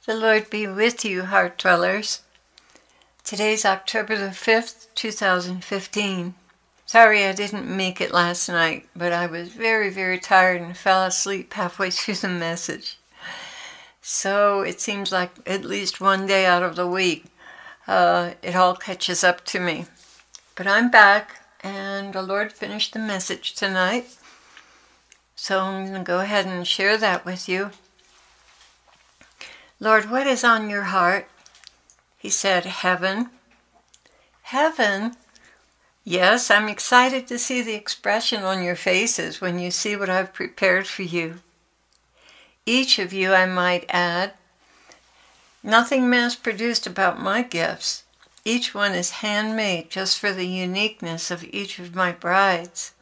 The Lord be with you, heart dwellers. Today's October the 5th, 2015. Sorry I didn't make it last night, but I was very, very tired and fell asleep halfway through the message. So it seems like at least one day out of the week, it all catches up to me. But I'm back, and the Lord finished the message tonight. So I'm going to go ahead and share that with you. Lord, what is on your heart? He said, heaven. Heaven? Yes, I'm excited to see the expression on your faces when you see what I've prepared for you. Each of you, I might add. Nothing mass-produced about my gifts. Each one is handmade just for the uniqueness of each of my brides.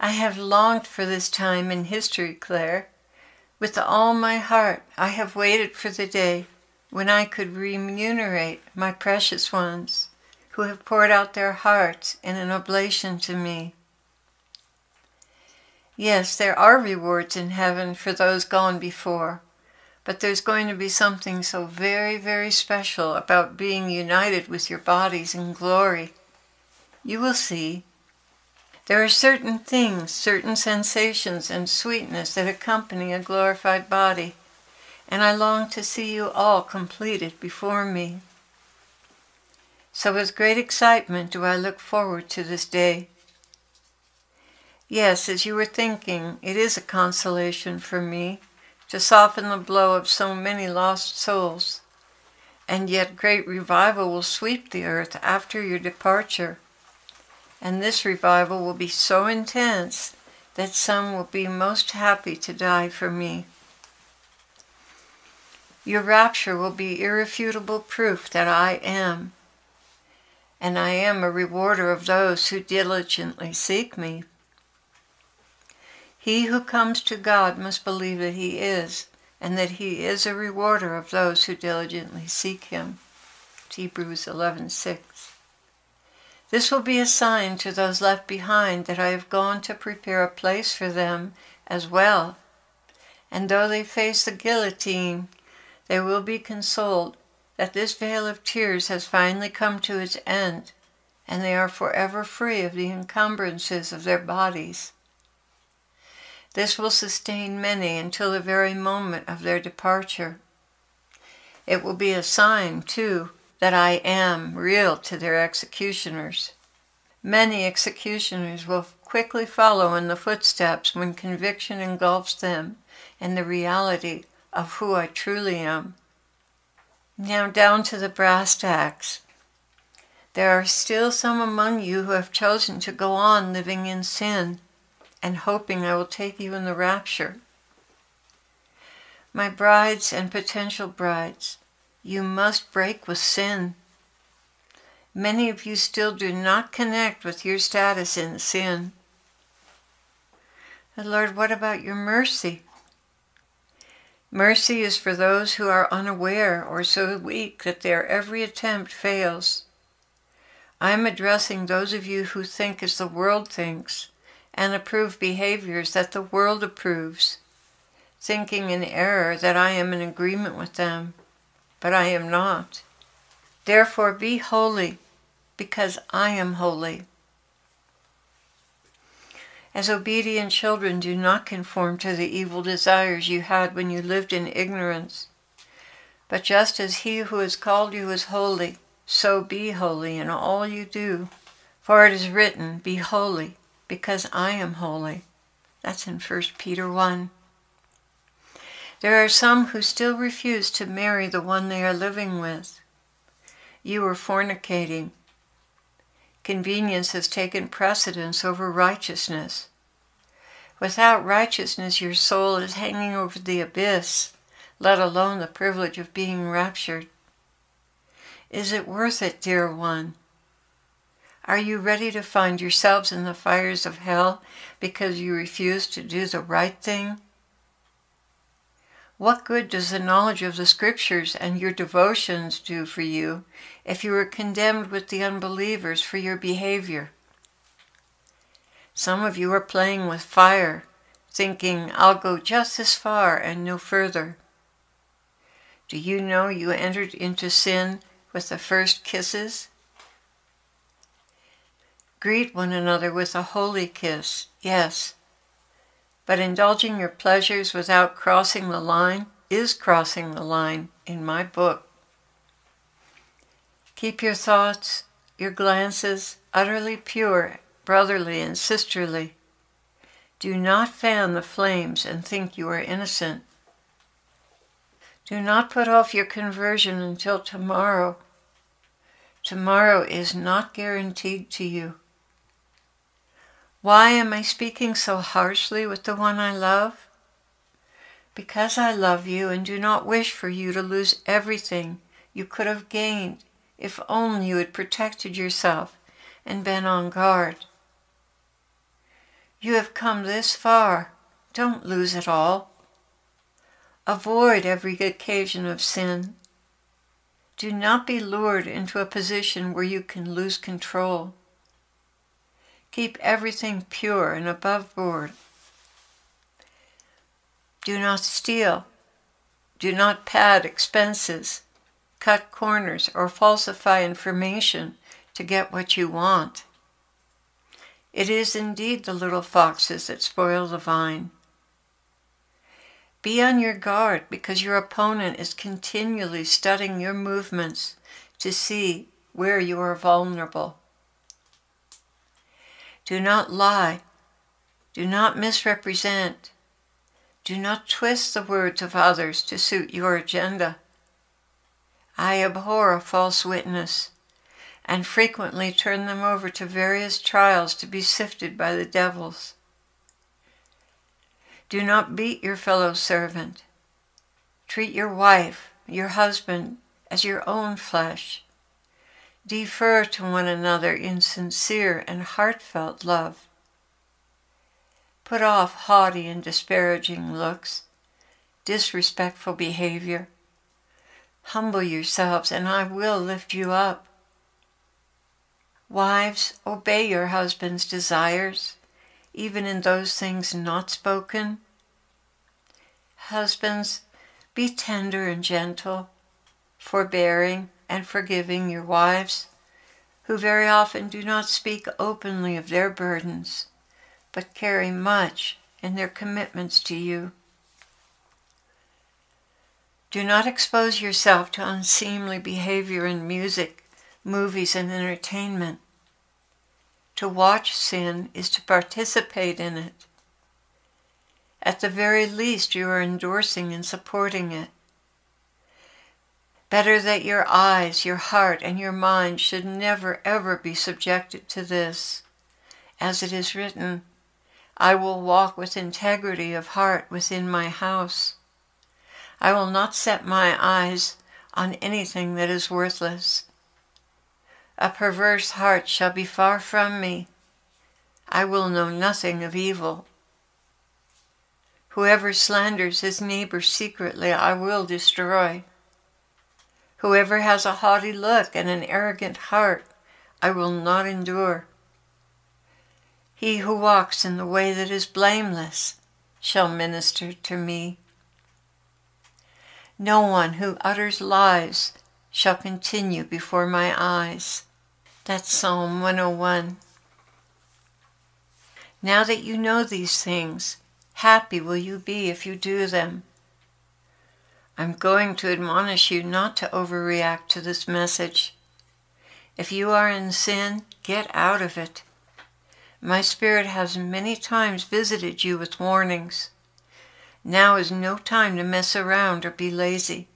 I have longed for this time in history, Clare. With all my heart, I have waited for the day when I could remunerate my precious ones who have poured out their hearts in an oblation to me. Yes, there are rewards in heaven for those gone before, but there's going to be something so very, very special about being united with your bodies in glory. You will see. There are certain things, certain sensations and sweetness that accompany a glorified body, and I long to see you all completed before me. So with great excitement do I look forward to this day. Yes, as you were thinking, it is a consolation for me to soften the blow of so many lost souls, and yet great revival will sweep the earth after your departure. And this revival will be so intense that some will be most happy to die for me. Your rapture will be irrefutable proof that I am, and I am a rewarder of those who diligently seek me. He who comes to God must believe that he is, and that he is a rewarder of those who diligently seek him. Hebrews 11:6. This will be a sign to those left behind that I have gone to prepare a place for them as well. And though they face the guillotine, they will be consoled that this vale of tears has finally come to its end, and they are forever free of the encumbrances of their bodies. This will sustain many until the very moment of their departure. It will be a sign, too, that I am real to their executioners. Many executioners will quickly follow in the footsteps when conviction engulfs them in the reality of who I truly am. Now down to the brass tacks. There are still some among you who have chosen to go on living in sin and hoping I will take you in the rapture. My brides and potential brides, you must break with sin. Many of you still do not connect with your status in sin. And Lord, what about your mercy? Mercy is for those who are unaware or so weak that their every attempt fails. I am addressing those of you who think as the world thinks and approve behaviors that the world approves, thinking in error that I am in agreement with them. But I am not. Therefore be holy, because I am holy. As obedient children, do not conform to the evil desires you had when you lived in ignorance. But just as he who has called you is holy, so be holy in all you do. For it is written, be holy, because I am holy. That's in 1 Peter 1. There are some who still refuse to marry the one they are living with. You are fornicating. Convenience has taken precedence over righteousness. Without righteousness, your soul is hanging over the abyss, let alone the privilege of being raptured. Is it worth it, dear one? Are you ready to find yourselves in the fires of hell because you refuse to do the right thing? What good does the knowledge of the Scriptures and your devotions do for you if you are condemned with the unbelievers for your behavior? Some of you are playing with fire, thinking, I'll go just this far and no further. Do you know you entered into sin with the first kisses? Greet one another with a holy kiss, yes, but indulging your pleasures without crossing the line is crossing the line in my book. Keep your thoughts, your glances utterly pure, brotherly and sisterly. Do not fan the flames and think you are innocent. Do not put off your conversion until tomorrow. Tomorrow is not guaranteed to you. Why am I speaking so harshly with the one I love? Because I love you and do not wish for you to lose everything you could have gained if only you had protected yourself and been on guard. You have come this far. Don't lose it all. Avoid every occasion of sin. Do not be lured into a position where you can lose control. Keep everything pure and above board. Do not steal. Do not pad expenses, cut corners, or falsify information to get what you want. It is indeed the little foxes that spoil the vine. Be on your guard because your opponent is continually studying your movements to see where you are vulnerable. Do not lie. Do not misrepresent. Do not twist the words of others to suit your agenda. I abhor a false witness and frequently turn them over to various trials to be sifted by the devils. Do not beat your fellow servant. Treat your wife, your husband, as your own flesh. Defer to one another in sincere and heartfelt love. Put off haughty and disparaging looks, disrespectful behavior. Humble yourselves, and I will lift you up. Wives, obey your husband's desires, even in those things not spoken. Husbands, be tender and gentle, forbearing and forgiving your wives, who very often do not speak openly of their burdens, but carry much in their commitments to you. Do not expose yourself to unseemly behavior in music, movies, and entertainment. To watch sin is to participate in it. At the very least, you are endorsing and supporting it. Better that your eyes, your heart, and your mind should never ever be subjected to this. As it is written, I will walk with integrity of heart within my house. I will not set my eyes on anything that is worthless. A perverse heart shall be far from me. I will know nothing of evil. Whoever slanders his neighbor secretly, I will destroy. Whoever has a haughty look and an arrogant heart, I will not endure. He who walks in the way that is blameless shall minister to me. No one who utters lies shall continue before my eyes. That's Psalm 101. Now that you know these things, happy will you be if you do them. I'm going to admonish you not to overreact to this message. If you are in sin, get out of it. My Spirit has many times visited you with warnings. Now is no time to mess around or be lazy.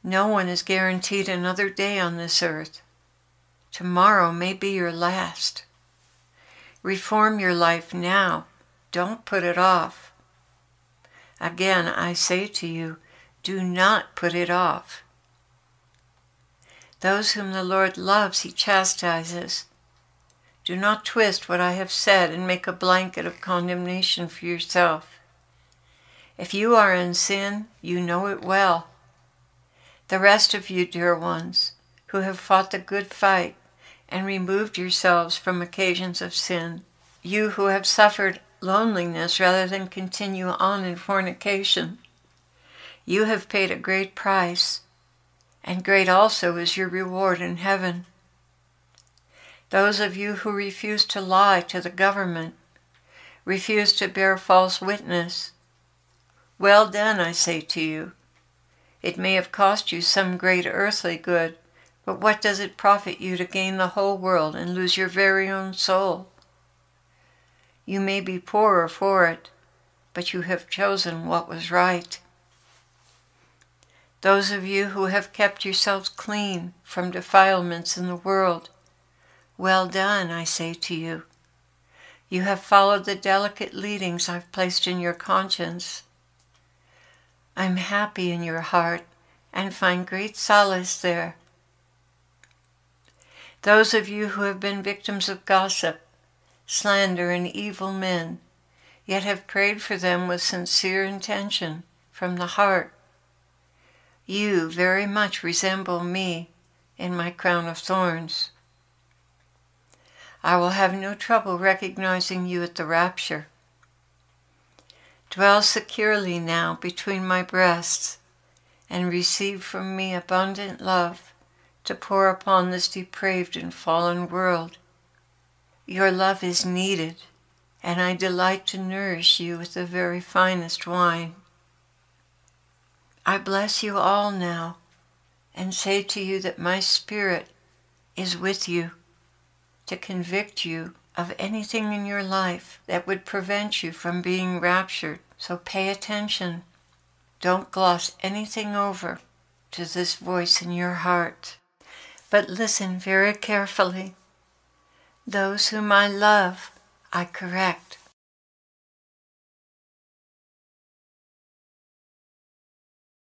No one is guaranteed another day on this earth. Tomorrow may be your last. Reform your life now. Don't put it off. Again, I say to you, do not put it off. Those whom the Lord loves, he chastises. Do not twist what I have said and make a blanket of condemnation for yourself. If you are in sin, you know it well. The rest of you, dear ones, who have fought the good fight and removed yourselves from occasions of sin, you who have suffered loneliness rather than continue on in fornication, You have paid a great price, and great also is your reward in heaven. Those of you who refuse to lie to the government, refuse to bear false witness, well done, I say to you. It may have cost you some great earthly good, but what does it profit you to gain the whole world and lose your very own soul? You may be poorer for it, but you have chosen what was right. Those of you who have kept yourselves clean from defilements in the world, well done, I say to you. You have followed the delicate leadings I've placed in your conscience. I'm happy in your heart and find great solace there. Those of you who have been victims of gossip, slander, and evil men, yet have prayed for them with sincere intention from the heart, you very much resemble me in my crown of thorns. I will have no trouble recognizing you at the rapture. Dwell securely now between my breasts and receive from me abundant love to pour upon this depraved and fallen world. Your love is needed, and I delight to nourish you with the very finest wine. I bless you all now and say to you that my Spirit is with you to convict you of anything in your life that would prevent you from being raptured. So pay attention. Don't gloss anything over to this voice in your heart, but listen very carefully. Those whom I love, I correct.